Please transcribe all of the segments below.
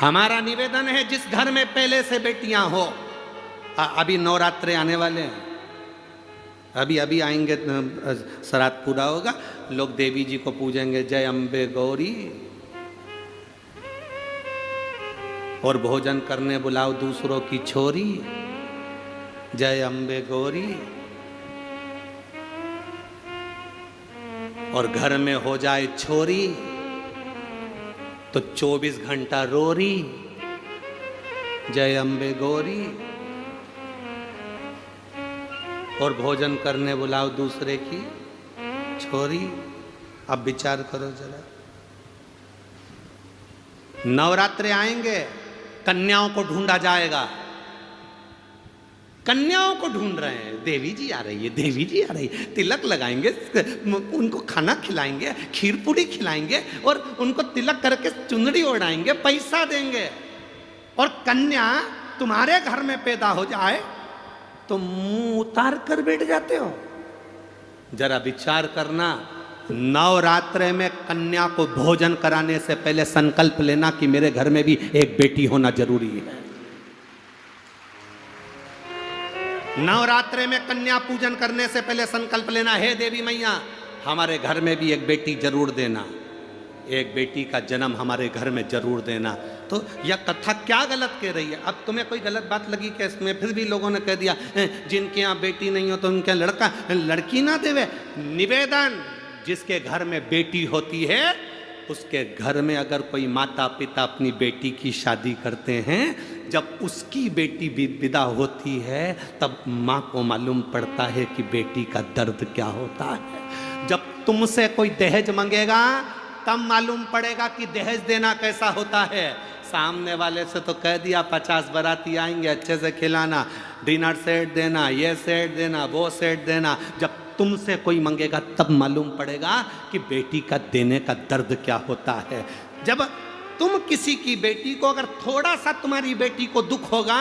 हमारा निवेदन है जिस घर में पहले से बेटियां हो, अभी नवरात्रे आने वाले हैं, अभी अभी आएंगे, श्राद्ध पूरा होगा, लोग देवी जी को पूजेंगे, जय अम्बे गौरी, और भोजन करने बुलाओ दूसरों की छोरी, जय अम्बे गौरी, और घर में हो जाए छोरी तो 24 घंटा रोरी, जय अम्बे गौरी, और भोजन करने बुलाओ दूसरे की छोरी। अब विचार करो जरा, नवरात्रे आएंगे, कन्याओं को ढूंढा जाएगा, कन्याओं को ढूंढ रहे हैं, देवी जी आ रही है, देवी जी आ रही है, तिलक लगाएंगे, उनको खाना खिलाएंगे, खीर पूरी खिलाएंगे, और उनको तिलक करके चुनरी ओढ़ाएंगे, पैसा देंगे, और कन्या तुम्हारे घर में पैदा हो जाए तो मुंह उतार कर बैठ जाते हो। जरा विचार करना, नवरात्रे में कन्या को भोजन कराने से पहले संकल्प लेना कि मेरे घर में भी एक बेटी होना जरूरी है। नवरात्रे में कन्या पूजन करने से पहले संकल्प लेना, हे देवी मैया हमारे घर में भी एक बेटी जरूर देना, एक बेटी का जन्म हमारे घर में जरूर देना। तो यह कथा क्या गलत कह रही है? अब तुम्हें कोई गलत बात लगी क्या इसमें? फिर भी लोगों ने कह दिया जिनके यहाँ बेटी नहीं हो तो उनके लड़का लड़की ना देवे। निवेदन, जिसके घर में बेटी होती है उसके घर में अगर कोई माता पिता अपनी बेटी की शादी करते हैं, जब उसकी बेटी विदा होती है तब माँ को मालूम पड़ता है कि बेटी का दर्द क्या होता है। जब तुमसे कोई दहेज मांगेगा तब मालूम पड़ेगा कि दहेज देना कैसा होता है। सामने वाले से तो कह दिया 50 बाराती आएंगे, अच्छे से खिलाना, डिनर सेट देना, ये सेट देना, वो सेट देना। जब तुमसे कोई मांगेगा तब मालूम पड़ेगा कि बेटी का देने का दर्द क्या होता है। जब तुम किसी की बेटी को, अगर थोड़ा सा तुम्हारी बेटी को दुख होगा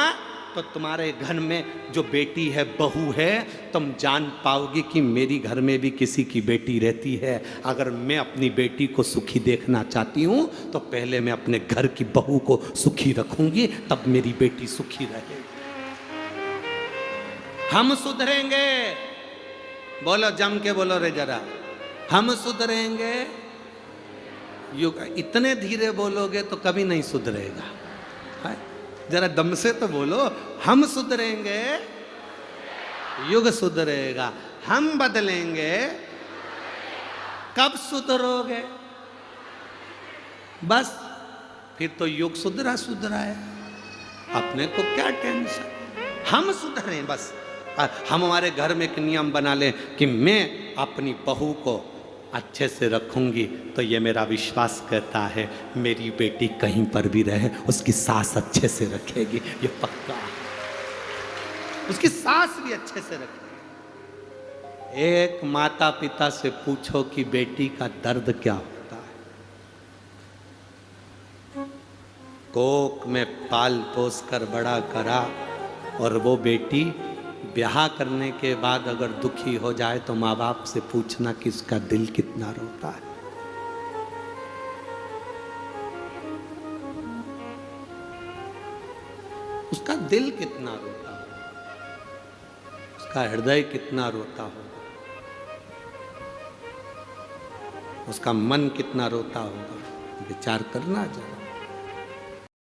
तो तुम्हारे घर में जो बेटी है, बहू है, तुम जान पाओगी कि मेरी घर में भी किसी की बेटी रहती है। अगर मैं अपनी बेटी को सुखी देखना चाहती हूँ तो पहले मैं अपने घर की बहू को सुखी रखूंगी, तब मेरी बेटी सुखी रहेगी। हम सुधरेंगे, बोलो जम के बोलो रे जरा, हम सुधरेंगे। इतने धीरे बोलोगे तो कभी नहीं सुधरेगा, है? जरा दम से तो बोलो, हम सुधरेंगे, युग सुधरेगा, हम बदलेंगे, कब सुधरोगे? बस फिर तो युग सुधरा है, अपने को क्या टेंशन, हम सुधरे। बस हम हमारे घर में एक नियम बना लें कि मैं अपनी बहू को अच्छे से रखूंगी तो ये मेरा विश्वास कहता है मेरी बेटी कहीं पर भी रहे उसकी सास अच्छे से रखेगी, ये पक्का, उसकी सास भी अच्छे से रखेगी। एक माता पिता से पूछो कि बेटी का दर्द क्या होता है। कोख में पाल पोस कर बड़ा करा और वो बेटी ब्याह करने के बाद अगर दुखी हो जाए तो माँ बाप से पूछना कि उसका दिल कितना रोता है। उसका दिल कितना रोता होगा, उसका हृदय कितना रोता होगा, उसका मन कितना रोता होगा। विचार करना जरा।